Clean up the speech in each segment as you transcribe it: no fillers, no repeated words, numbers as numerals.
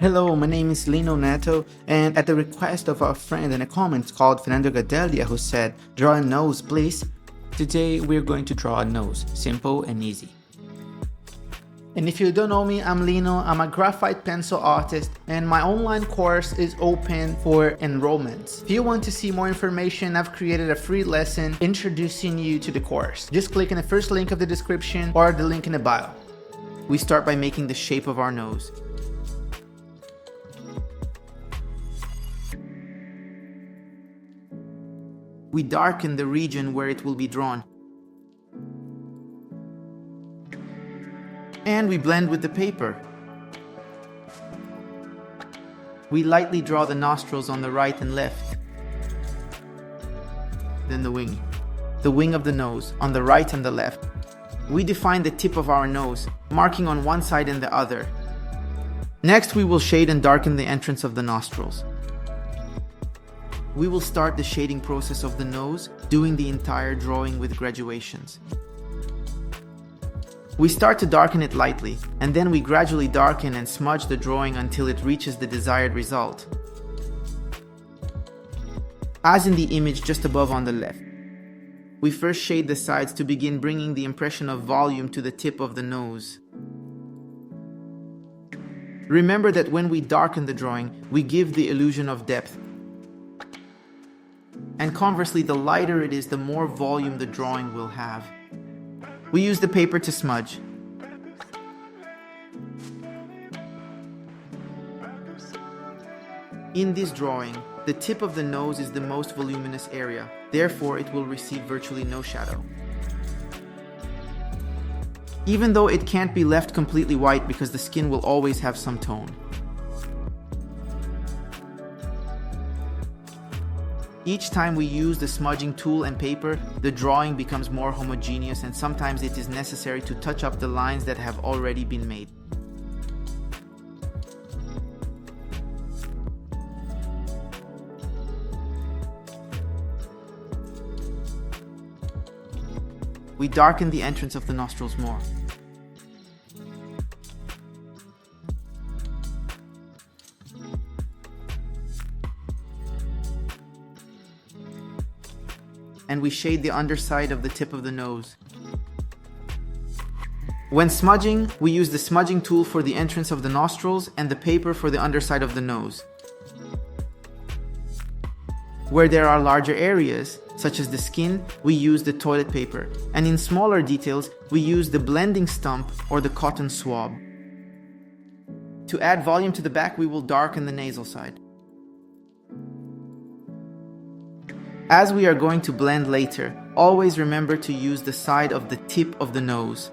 Hello, my name is Lino Neto, and at the request of our friend in a comment called Fernando Gadelia who said, "Draw a nose, please." Today we're going to draw a nose, simple and easy. And if you don't know me, I'm Lino, I'm a graphite pencil artist, and my online course is open for enrollments. If you want to see more information, I've created a free lesson introducing you to the course. Just click on the first link of the description or the link in the bio. We start by making the shape of our nose. We darken the region where it will be drawn. And we blend with the paper. We lightly draw the nostrils on the right and left. Then the wing. The wing of the nose on the right and the left. We define the tip of our nose, marking on one side and the other. Next, we will shade and darken the entrance of the nostrils. We will start the shading process of the nose, doing the entire drawing with graduations. We start to darken it lightly, and then we gradually darken and smudge the drawing until it reaches the desired result. As in the image just above on the left. We first shade the sides to begin bringing the impression of volume to the tip of the nose. Remember that when we darken the drawing, we give the illusion of depth. And conversely, the lighter it is, the more volume the drawing will have. We use the paper to smudge. In this drawing, the tip of the nose is the most voluminous area, therefore it will receive virtually no shadow. Even though it can't be left completely white because the skin will always have some tone. Each time we use the smudging tool and paper, the drawing becomes more homogeneous, and sometimes it is necessary to touch up the lines that have already been made. We darken the entrance of the nostrils more. And we shade the underside of the tip of the nose. When smudging, we use the smudging tool for the entrance of the nostrils and the paper for the underside of the nose. Where there are larger areas, such as the skin, we use the toilet paper, and in smaller details, we use the blending stump or the cotton swab. To add volume to the back, we will darken the nasal side. As we are going to blend later, always remember to use the side of the tip of the nose.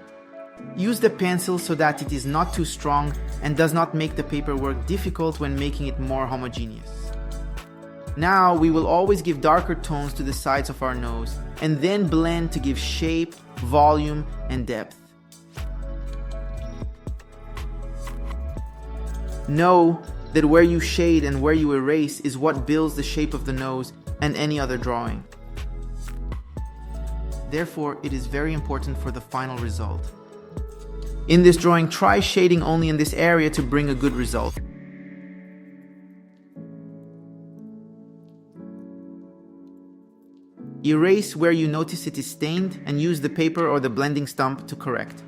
Use the pencil so that it is not too strong and does not make the paperwork difficult when making it more homogeneous. Now we will always give darker tones to the sides of our nose and then blend to give shape, volume, and depth. Know that where you shade and where you erase is what builds the shape of the nose and any other drawing. Therefore, it is very important for the final result. In this drawing, try shading only in this area to bring a good result. Erase where you notice it is stained and use the paper or the blending stump to correct.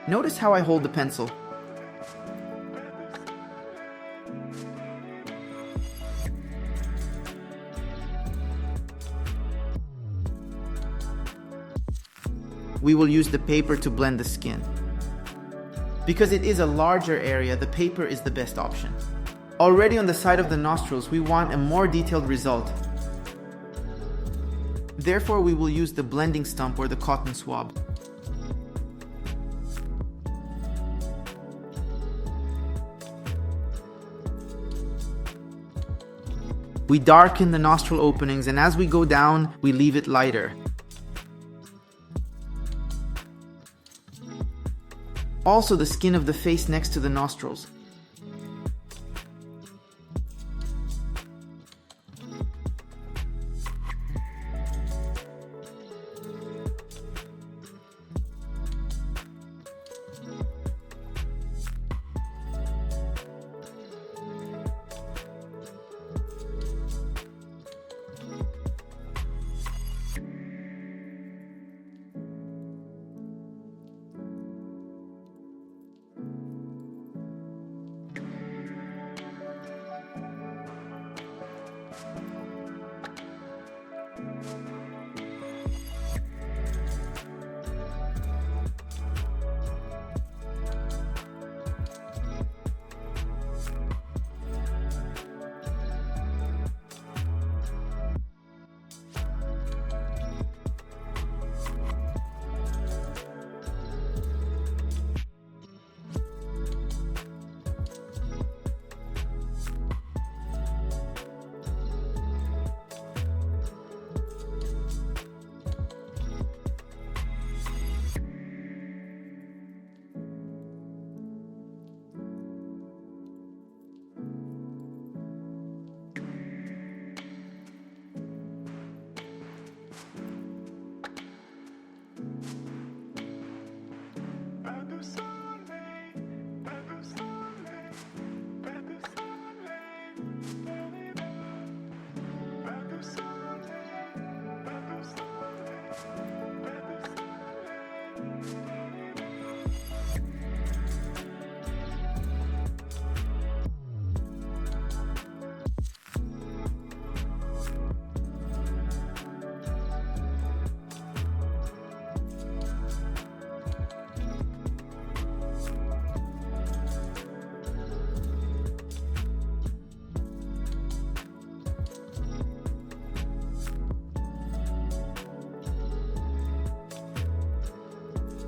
Notice how I hold the pencil. We will use the paper to blend the skin. Because it is a larger area, the paper is the best option. Already on the side of the nostrils, we want a more detailed result. Therefore, we will use the blending stump or the cotton swab. We darken the nostril openings, and as we go down, we leave it lighter. Also the skin of the face next to the nostrils.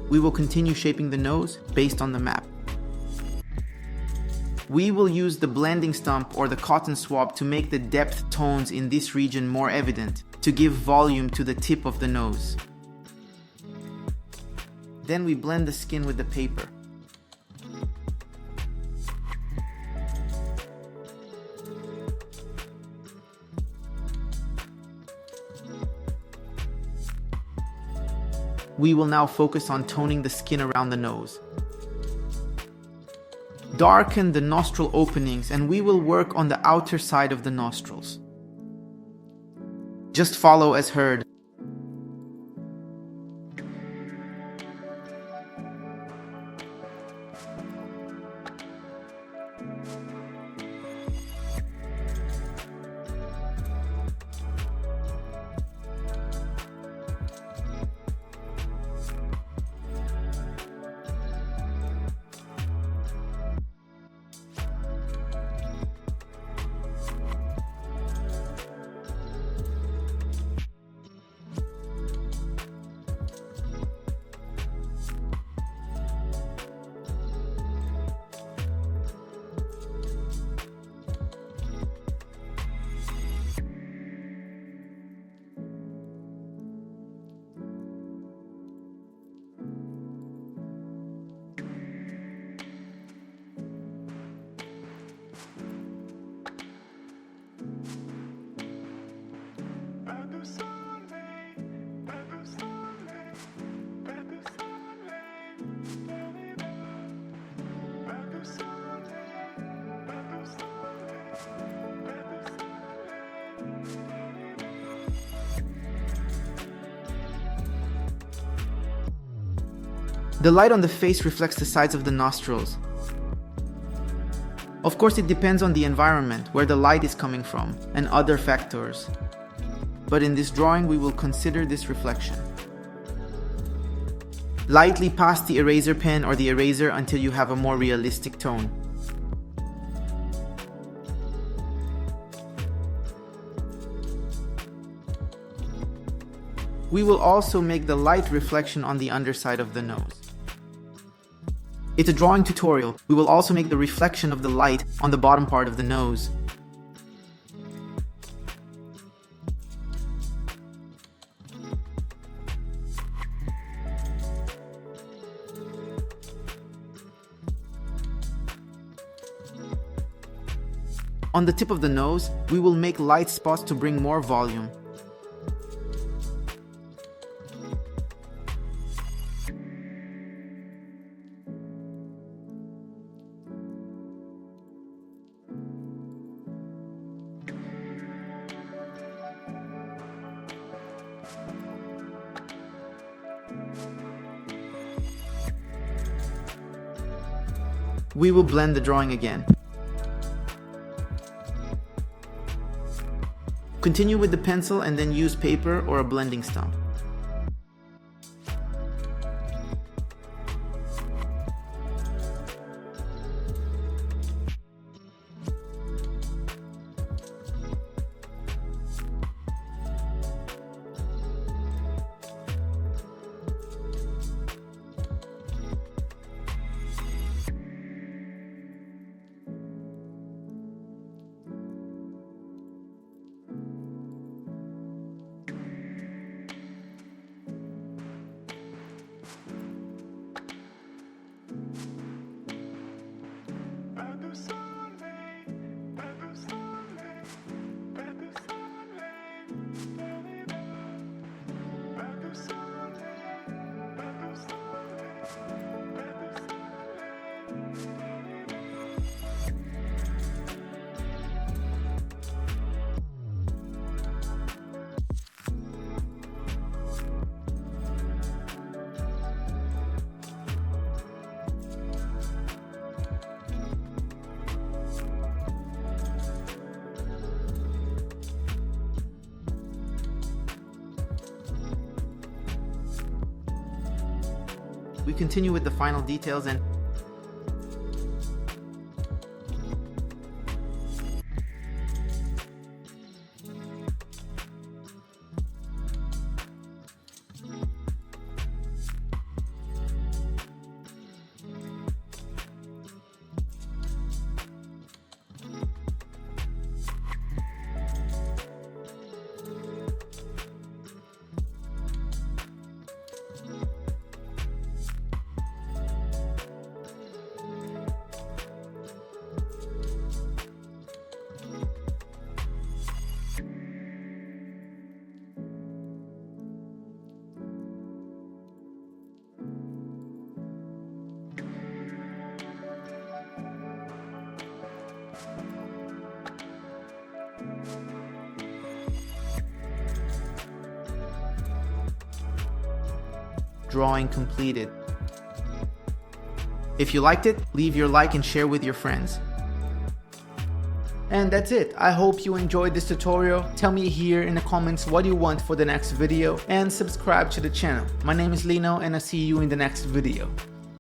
We will continue shaping the nose based on the map. We will use the blending stump or the cotton swab to make the depth tones in this region more evident, to give volume to the tip of the nose. Then we blend the skin with the paper. We will now focus on toning the skin around the nose. Darken the nostril openings and we will work on the outer side of the nostrils. Just follow as heard. The light on the face reflects the sides of the nostrils. Of course, it depends on the environment, where the light is coming from, and other factors. But in this drawing, we will consider this reflection. Lightly pass the eraser pen or the eraser until you have a more realistic tone. We will also make the light reflection on the underside of the nose. It's a drawing tutorial. We will also make the reflection of the light on the bottom part of the nose. On the tip of the nose, we will make light spots to bring more volume. We will blend the drawing again. Continue with the pencil and then use paper or a blending stump. We continue with the final details and drawing completed. If you liked it, leave your like and share with your friends. And that's it. I hope you enjoyed this tutorial. Tell me here in the comments what you want for the next video and subscribe to the channel. My name is Lino and I'll see you in the next video.